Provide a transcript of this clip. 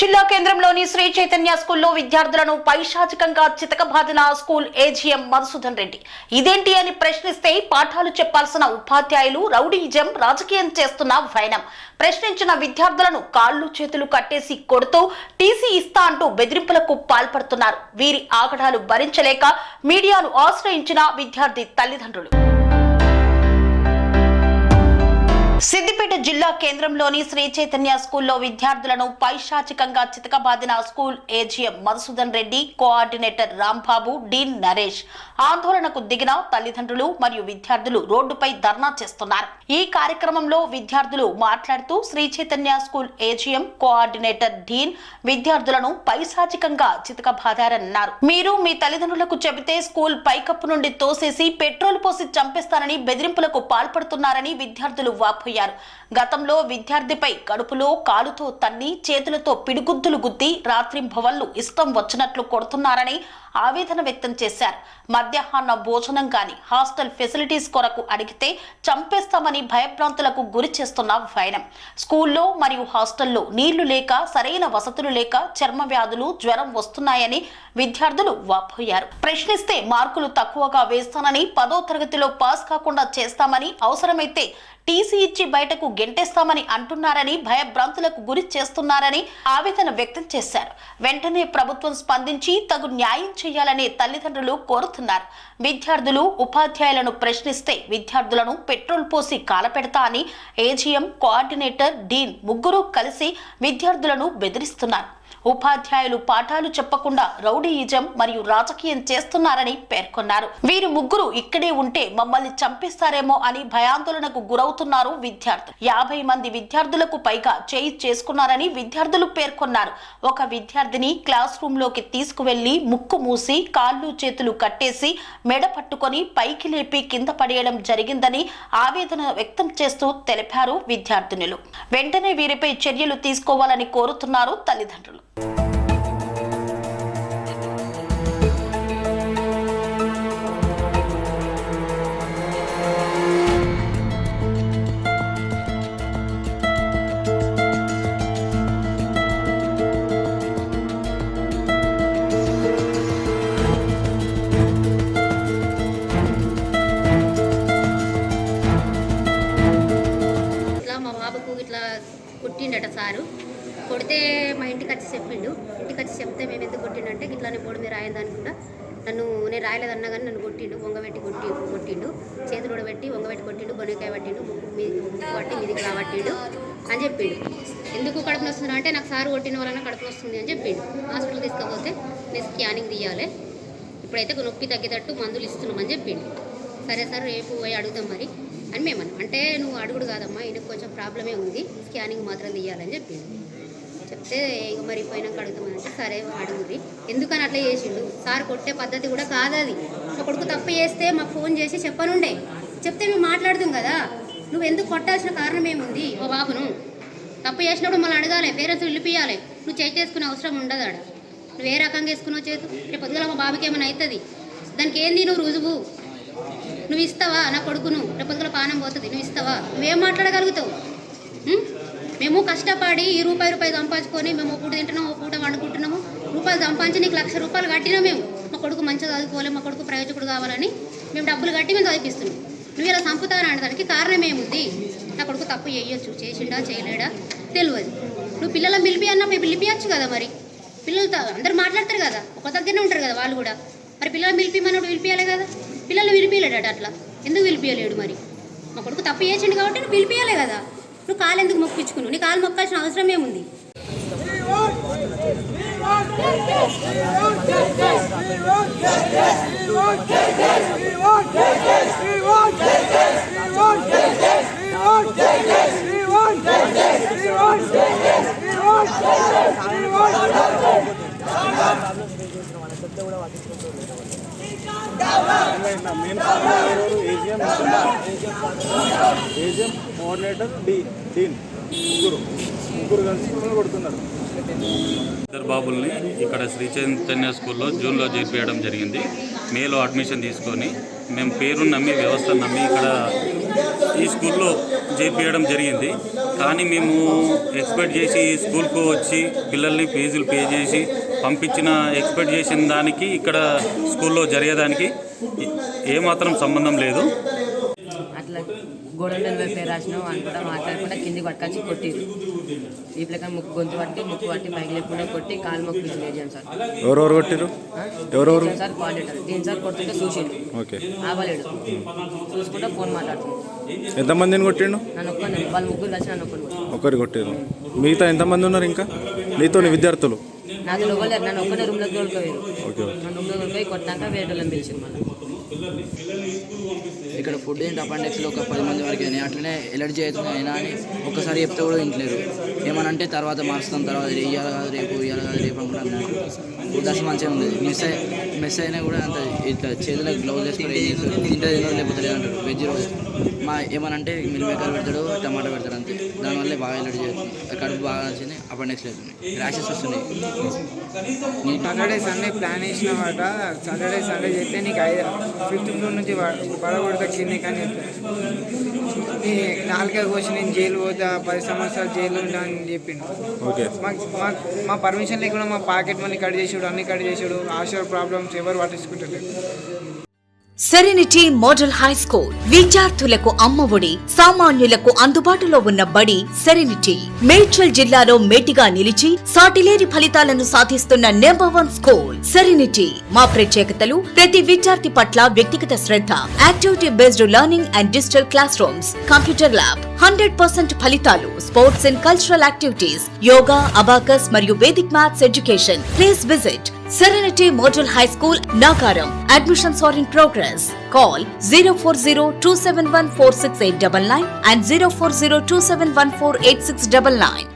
జిల్లా కేంద్రంలోని శ్రీ చైతన్య స్కూల్లో విద్యార్థులను పైశాచికంగా చితకబాదిన స్కూల్ ఏజీఎం మధుసూదన్ రెడ్డి. ఇదేంటి అని ప్రశ్నిస్తే పాఠాలు చెప్పాల్సిన ఉపాధ్యాయులు రౌడీయిజం రాజకీయం చేస్తున్న వైనం. ప్రశ్నించిన విద్యార్థులను కాళ్ళు చేతులు కట్టేసి కొడుతూ టీసీ ఇస్తా అంటూ బెదిరింపులకు పాల్పడుతున్నారు. వీరి ఆగడాలు భరించలేక మీడియాను ఆశ్రయించిన విద్యార్థి తల్లిదండ్రులు. సిద్దిపేట జిల్లా కేంద్రంలోని శ్రీ చైతన్య స్కూల్లో విద్యార్థులను పైశాచికంగా చితకబాదిన school AGM Madhusudan Reddy, coordinator Rambabu, dean Naresh. ఆందోళనకు దిగిన తల్లిదండ్రులు మరియు విద్యార్థులు రోడ్డుపై ధర్నా చేస్తున్నారు. ఈ కార్యక్రమంలో విద్యార్థులు మాట్లాడుతూ Shri Chaitanya school AGM, coordinator dean విద్యార్థులను పైశాచికంగా చితకబాదారన్నారు. మీరు మీ తల్లిదండ్రులకు చెబితే స్కూల్ పైకప్పు నుండి తోసేసి పెట్రోల్ పోసి చంపేస్తారని బెదిరింపులకు పాల్పడుతున్నారని విద్యార్థులు వాపోయారు. గతంలో విద్యార్థిపై కడుపులో కాలుతో తన్ని చేతులతో పిడిగుద్దులు గుద్ది రాత్రింబవళ్లు ఇష్టం వచ్చినట్లు కొడుతున్నారని ఆవేదన వ్యక్తం చేశారు. మధ్యాహ్న భోజనం గాని హాస్టల్ ఫెసిలిటీస్ కొరకు అడిగితే చంపేస్తామని భయభ్రాంతులకు గురి చేస్తున్న వైనం. స్కూల్లో మరియు హాస్టల్లో నీళ్లు లేక, సరైన వసతులు లేక చర్మ వ్యాధులు, జ్వరం వస్తున్నాయని విద్యార్థులు వాపోయారు. ప్రశ్నిస్తే మార్కులు తక్కువగా వేస్తానని, 10వ తరగతిలో పాస్ కాకుండా చేస్తామని, అవసరమైతే టీసీ ఇచ్చి బయటకు గెంటేస్తామని అంటున్నారని భయభ్రాంతులకు గురి చేస్తున్నారని ఆవేదన వ్యక్తం చేశారు. వెంటనే ప్రభుత్వం స్పందించి తగు న్యాయం చేయాలని తల్లిదండ్రులు కోరుతున్నారు. విద్యార్థులు ఉపాధ్యాయులను ప్రశ్నిస్తే విద్యార్థులను పెట్రోల్ పోసి కాలపెడతా అని ఏజీఎం, కోఆర్డినేటర్, డీన్ ముగ్గురు కలిసి విద్యార్థులను బెదిరిస్తున్నారు. ఉపాధ్యాయులు పాఠాలు చెప్పకుండా రౌడీయిజం మరియు రాజకీయం చేస్తున్నారని పేర్కొన్నారు. వీరు ముగ్గురు ఇక్కడే ఉంటే మమ్మల్ని చంపిస్తారేమో అని భయాందోళనకు గురవుతున్నారు విద్యార్థులు. 50 మంది విద్యార్థులకు పైగా చేయి చేసుకున్నారని విద్యార్థులు పేర్కొన్నారు. ఒక విద్యార్థిని క్లాస్ రూమ్ లోకి తీసుకువెళ్లి ముక్కు మూసి కాళ్ళు చేతులు కట్టేసి మెడ పట్టుకొని పైకి లేపి కింద పడేయడం జరిగిందని ఆవేదన వ్యక్తం చేస్తూ తెలిపారు విద్యార్థినులు. వెంటనే వీరిపై చర్యలు తీసుకోవాలని కోరుతున్నారు తల్లిదండ్రులు. ఇట్లా కొట్టిండట సారు. కొడితే మా ఇంటికి వచ్చి చెప్పిండు. ఇంటికి వచ్చి చెప్తే మేము ఎందుకు కొట్టిండంటే ఇట్లా నేను బోర్డు మీద రాయదానికి కూడా నేను రాయలేదన్నా కానీ నన్ను కొట్టిండు, వంగబెట్టి కొట్టిండు, చేతులు కూడా పెట్టి వంగబెట్టి కొట్టిండు, బొనకాయ పట్టిండు, ముక్కు పట్టి మీదికి రాబట్టిండు అని చెప్పిండు. ఎందుకు కడుపు వస్తుంది అంటే నాకు సారు కొట్టిన వలన కడుపు వస్తుంది అని చెప్పిండు. హాస్పిటల్ తీసుకపోతే నేను స్కానింగ్ తీయాలి, ఇప్పుడైతే నొప్పి తగ్గేటట్టు మందులు ఇస్తున్నామని చెప్పిండు. సరే సార్ రేపు పోయి అడుగుదాం మరి అని మేమన్నా. అంటే నువ్వు అడుగుడు కాదమ్మా, ఈయనకు కొంచెం ప్రాబ్లమే ఉంది, స్కానింగ్ మాత్రం తీయాలని చెప్పిండు. చెప్తే ఇక మరి పోయినాక అడుగుతామని అంటే సరే అడుగురి. ఎందుకని అట్లా చేసిండు? సార్ కొట్టే పద్ధతి కూడా కాదు అది. నా కొడుకు తప్పు చేస్తే మాకు ఫోన్ చేసి చెప్పనుండే, చెప్తే మేము మాట్లాడుతాం కదా. నువ్వు ఎందుకు కొట్టాల్సిన కారణం ఏముంది? ఓ బాబును తప్పు చేసినప్పుడు మళ్ళీ అడగాలి, పేరెంట్స్ పిలిపియాలి. నువ్వు చేసుకునే అవసరం ఉండదు ఆడ. నువ్వు ఏ రకంగా వేసుకున్నావు చేతు? రేపు పొద్దుగా మా బాబుకి ఏమైనా అవుతుంది, దానికి ఏంది నువ్వు రుజువు? నువ్వు ఇస్తావా నా కొడుకును? రేపు పొద్దుగా పానం పోతుంది, నువ్వు ఇస్తావా? నువ్వేం మాట్లాడగలుగుతావు? మేము కష్టపడి ఈ రూపాయి సంపాదించుకొని మేము ఒక పూట తింటున్నాము, ఒక పూట వండుకుంటున్నాము, రూపాయలు సంపాదించి నీకు 1,00,000 రూపాయలు కట్టినా మేము. మా కొడుకు మంచిగా చదువుకోవాలి, మా కొడుకు ప్రయోజకుడు కావాలని మేము డబ్బులు కట్టి మేము చదివిస్తున్నాం. నువ్వు ఇలా చంపుతాను అనడానికి కారణం ఏముంది? నా కొడుకు తప్పు చేయొచ్చు, చేసిండా చేయలేడా తెలియదు. నువ్వు పిల్లలను పిలిపి అన్నప్పుడు పిలిపియచ్చు కదా. మరి పిల్లలతో అందరు మాట్లాడతారు కదా, ఒక దగ్గరనే ఉంటారు కదా వాళ్ళు కూడా. మరి పిల్లలు పిలిపిమన్నప్పుడు పిలిపియాలి కదా. పిల్లలు పిలిపియలేడట, అట్లా ఎందుకు పిలిపియలేడు? మరి మా కొడుకు తప్పు చేసిండు కాబట్టి నువ్వు పిలిపియాలే కదా. నువ్వు కాలు ఎందుకు మొక్కించుకున్నావు? నీ కాలు మొక్కాల్సిన అవసరం ఏముంది? ఏజీఎం, కోఆర్డినేటర్, డీన్ ముగ్గురు కలిసి కొడుతున్నారు. ఇద్దరు బాబుల్ని ఇక్కడ శ్రీ చైతన్య స్కూల్లో జూన్లో చేర్పించడం జరిగింది. మేలో అడ్మిషన్ తీసుకొని మేము పేరుని నమ్మి, వ్యవస్థను నమ్మి ఇక్కడ ఈ స్కూల్లో చేర్పించడం జరిగింది. కానీ మేము ఎక్స్పెక్ట్ చేసి స్కూల్కు వచ్చి పిల్లల్ని ఫీజులు పే చేసి పంపించిన ఎక్స్పెక్ట్ చేసిన దానికి ఇక్కడ స్కూల్లో జరిగేదానికి ఏమాత్రం సంబంధం లేదు. అట్లా గోడల పేరు రాసినావు అని కూడా మాట్లాడకుండా కిందికి పట్టుకొచ్చి కొట్టిరు. ఈ ప్రకారం గొంతు ముక్కు పట్టి పైకి లేకుండా కొట్టి కాలు మొక్కు చేసాం సార్. ఎవరెవరు కొట్టిరు? ఎవరెవరు? సార్ కోఆర్డినేటర్ దీని సార్ కొడుతుంటే చూసిండు. ఓకే. ఆవలేడు చూసుకుంటే ఫోన్ మాట్లాడుతుంది. ఎంతమందిని కొట్టిండు? నన్ను ఒక్కరిని, వాళ్ళు ముగ్గురు కలిసి నన్ను ఒక్కరు ఒకరు కొట్టిరు. మిగతా ఎంతమంది ఉన్నారు ఇంకా నీతో విద్యార్థులు? నాకు ఇవ్వలేరు. నన్ను ఒక్కనే రూమ్లో తోలుకోవేరు. ఓకే. నన్ను రూమ్లో తోలుకొని కొట్టాక వేరే వాళ్ళని పిలిచింది. మళ్ళీ ఇక్కడ ఫుడ్ ఏంటి అపెండిక్స్లో ఒక 10 మంది వరకు అయినాయి. అట్లనే ఎలర్జీ అవుతుంది అయినా అని ఒక్కసారి చెప్తే కూడా వింటలేరు. ఏమనంటే తర్వాత మారుస్తాం, తర్వాత ఇయ్యాలి కాదు రేపు అనుకుంటున్నాను. ఫుడ్ అసలు మంచిగా ఉంది. మెస్ అయినా కూడా అంత ఇట్లా చేతులకు గ్లౌజ్ వేసుకొని ఏం చేస్తారు, తింటే తినడం లేకపోతే లేదంటారు. వెజ్ రోజు ఏమనంటే మిల్ మేకర్ పెడతాడు, టమాటా పెడతాడు అంతే. దానివల్లే బాగా ఎలర్జీ అవుతుంది. కడుపు బాగా వచ్చింది, అపెండిక్స్ అవుతుంది, ర్యాషెస్ వస్తున్నాయి. సాటర్డే సండే ప్లాన్ వేసిన మాట సాటర్డే సండే చెప్తే నీకు 5th ఫ్లోర్ నుంచి పడగొడతా కింది కానీ 4 కోసి నేను జైలు పోతా 10 సంవత్సరాలు జైలు ఉంటా అని చెప్పిండు. ఓకే. మా పర్మిషన్ లేకుండా మా పాకెట్ మనీ కట్ చేసాడు, అన్ని కట్ చేసాడు. హాస్టల్ ప్రాబ్లమ్స్ ఎవరు పట్టించుకుంటలేదు. సెరెనిటీ మోడల్ హై స్కూల్ విద్యార్థులకు అమ్మఒడి, సామాన్యులకు అందుబాటులో ఉన్న బడి సెరెనిటీ. మేడ్చల్ జిల్లాలో మేటిగా నిలిచి సాటిలేని ఫలితాలను సాధిస్తున్న నంబర్ 1 స్కూల్ సెరెనిటీ. మా ప్రత్యేకతలు ప్రతి విద్యార్థి పట్ల వ్యక్తిగత శ్రద్ధ, activity based learning and digital classrooms, computer lab, 100% ఫలితాలు, sports and cultural activities, yoga, abacus మరియు Vedic maths education. Please visit Serenity Model High School, Nagaram. Admissions are in progress. Call 040-271-46899 and 040-271-48699.